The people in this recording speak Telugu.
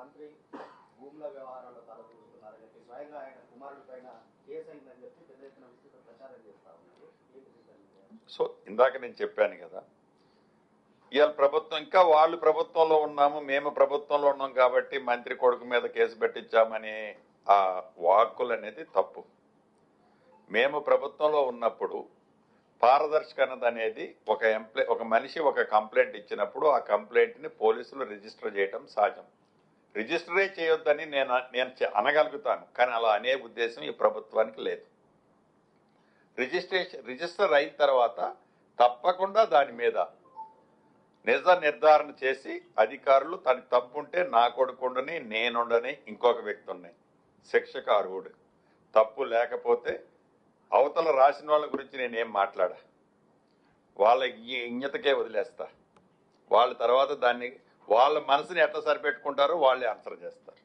మంత్రి భూముల వ్యవహారాల్లో తలదూరుతున్నారని చెప్పి స్వయంగా ఆయన కుమారుడి పైన కేసు అయిందని చెప్పి పెద్ద ఎత్తున విస్తృత ప్రచారం చేస్తా ఉన్నారు. సో ఇందాక నేను చెప్పాను కదా, ఇవాళ ప్రభుత్వం ఇంకా వాళ్ళు ప్రభుత్వంలో ఉన్నాము, మేము ప్రభుత్వంలో ఉన్నాం కాబట్టి మంత్రి కొడుకు మీద కేసు పెట్టించామని ఆ వాక్కులు అనేది తప్పు. మేము ప్రభుత్వంలో ఉన్నప్పుడు పారదర్శకత అనేది ఒక మనిషి ఒక కంప్లైంట్ ఇచ్చినప్పుడు ఆ కంప్లైంట్ని పోలీసులు రిజిస్టర్ చేయడం సహజం. రిజిస్టరే చేయొద్దని నేను అనగలుగుతాను, కానీ అలా అనే ఉద్దేశం ఈ ప్రభుత్వానికి లేదు. రిజిస్టర్ అయిన తర్వాత తప్పకుండా దాని మీద నిజ నిర్ధారణ చేసి అధికారులు తన తప్పుంటే నా కొడుకుండని నేనుండని ఇంకొక వ్యక్తి ఉన్నాయి శిక్షకు అర్హుడు. తప్పు లేకపోతే అవతల రాసిన వాళ్ళ గురించి నేనేం మాట్లాడా, వాళ్ళ ఇంగితకే వదిలేస్తా. వాళ్ళ తర్వాత దాన్ని వాళ్ళ మనసుని ఎట్లా సరిపెట్టుకుంటారో వాళ్ళే ఆన్సర్ చేస్తారు.